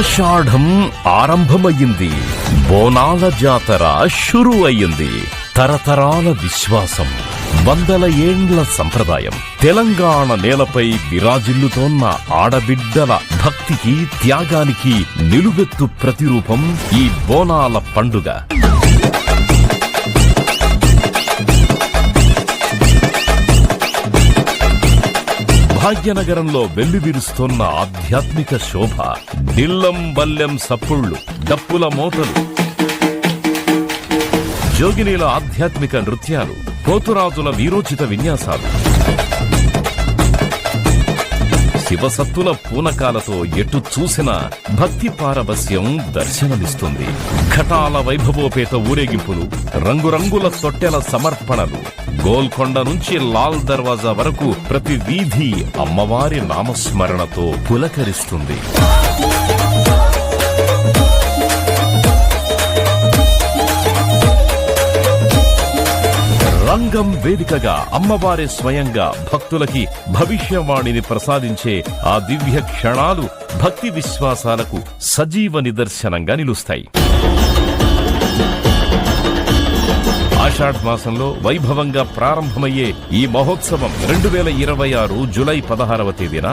ఆషాఢం ఆరంభమయ్యింది. బోనాల జాతర షురు అయ్యింది. తరతరాల విశ్వాసం, వందల ఏండ్ల సంప్రదాయం. తెలంగాణ నేలపై విరాజిల్లుతోన్న ఆడబిడ్డల భక్తికి, త్యాగానికి నిలువెత్తు ప్రతిరూపం ఈ బోనాల పండుగ. భాగ్యనగరంలో వెల్లివిరుస్తోన్న ఆధ్యాత్మిక శోభ. దిల్లం బల్లెం సప్పుళ్లు, డప్పుల మోతలు, జోగినీల ఆధ్యాత్మిక నృత్యాలు, పోతురాజుల వీరోచిత విన్యాసాలు, శివసత్తుల పూనకాలతో ఎటు చూసిన భక్తి పారవస్యం దర్శనమిస్తుంది. ఘటాల వైభవోపేత ఊరేగింపులు, రంగురంగుల తొట్టెల సమర్పణలు, గోల్కొండ నుంచి లాల్ దర్వాజా వరకు ప్రతి వీధి అమ్మవారి నామస్మరణతో పులకరిస్తుంది. రంగం వేదికగా అమ్మవారి స్వయంగా భక్తులకి భవిష్యవాణిని ప్రసాదించే ఆ దివ్య క్షణాలు భక్తి విశ్వాసాలకు సజీవ నిదర్శనంగా నిలుస్తాయి. ఆషాఢ మాసంలో వైభవంగా ప్రారంభమయ్యే ఈ మహోత్సవం 2026 జూలై 16వ తేదీన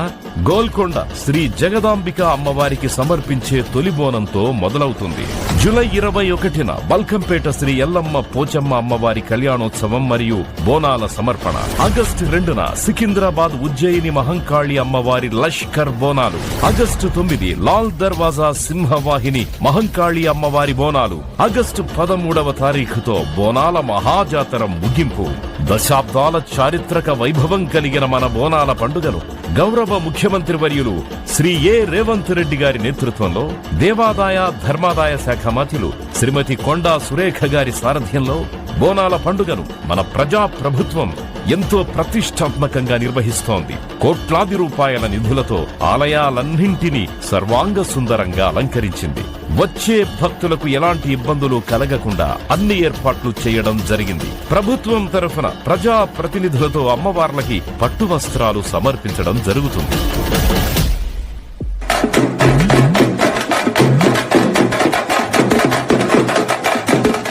గోల్కొండ శ్రీ జగదాంబిక అమ్మవారికి సమర్పించే తొలి బోనంతో మొదలవుతుంది. జూలై 21న బల్కంపేట శ్రీ ఎల్లమ్మ పోచమ్మ అమ్మవారి కళ్యాణోత్సవం మరియు బోనాల సమర్పణ. ఆగస్టు 2న సికింద్రాబాద్ ఉజ్జయిని మహంకాళి అమ్మవారి లష్కర్ బోనాలు. ఆగస్టు 9 లాల్ దర్వాజా సింహవాహిని మహంకాళి అమ్మవారి బోనాలు. ఆగస్టు 13వ తారీఖుతో బోనాల మహాజాతర ముగింపు. దశాబ్దాల చారిత్రక వైభవం కలిగిన మన బోనాల పండుగను గౌరవ ముఖ్యమంత్రి వర్యులు శ్రీ ఏ రేవంత్ రెడ్డి గారి నేతృత్వంలో దేవాదాయ ధర్మాదాయ శాఖ మంత్రులు శ్రీమతి కొండా సురేఖ గారి సారథ్యంలో బోనాల పండుగను మన ప్రజా ప్రభుత్వం ఎంతో ప్రతిష్టాత్మకంగా నిర్వహిస్తోంది. కోట్లాది రూపాయల నిధులతో ఆలయాలన్నింటినీ సర్వాంగ సుందరంగా అలంకరించింది. వచ్చే భక్తులకు ఎలాంటి ఇబ్బందులు కలగకుండా అన్ని ఏర్పాట్లు చేయడం జరిగింది. ప్రభుత్వం తరఫున ప్రజా ప్రతినిధులతో అమ్మవార్లకి పట్టు వస్త్రాలు సమర్పించడం జరుగుతుంది.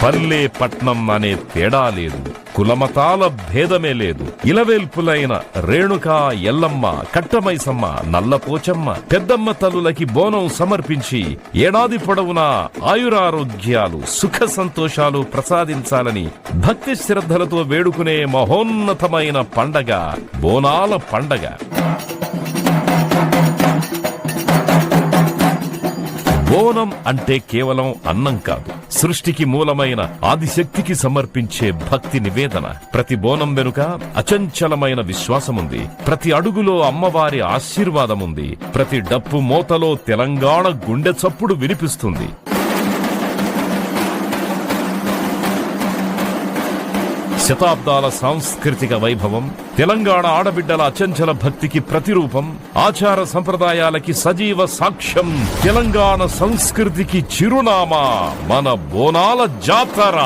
పల్లె పట్నం అనే తేడా లేదు, కులమతాల భేదమే లేదు. ఇలవేల్పులైన రేణుక, ఎల్లమ్మ, కట్టమైసమ్మ, నల్లపోచమ్మ, పెద్దమ్మ తల్లులకి బోనం సమర్పించి ఏడాది పొడవునా ఆయురారోగ్యాలు, సుఖ సంతోషాలు ప్రసాదించాలని భక్తి శ్రద్ధలతో వేడుకునే మహోన్నతమైన పండగ బోనాల పండగ. బోనం అంటే కేవలం అన్నం కాదు, సృష్టికి మూలమైన ఆదిశక్తికి సమర్పించే భక్తి నివేదన. ప్రతి బోనం వెనుక అచంచలమైన విశ్వాసముంది. ప్రతి అడుగులో అమ్మవారి ఆశీర్వాదముంది. ప్రతి డప్పు మోతలో తెలంగాణ గుండె చప్పుడు వినిపిస్తుంది. శతాబ్దాల సాంస్కృతిక వైభవం, తెలంగాణ ఆడబిడ్డల అచంచల భక్తికి ప్రతిరూపం, ఆచార సంప్రదాయాలకి సజీవ సాక్ష్యం, తెలంగాణ సంస్కృతికి చిరునామా మన బోనాల జాతర.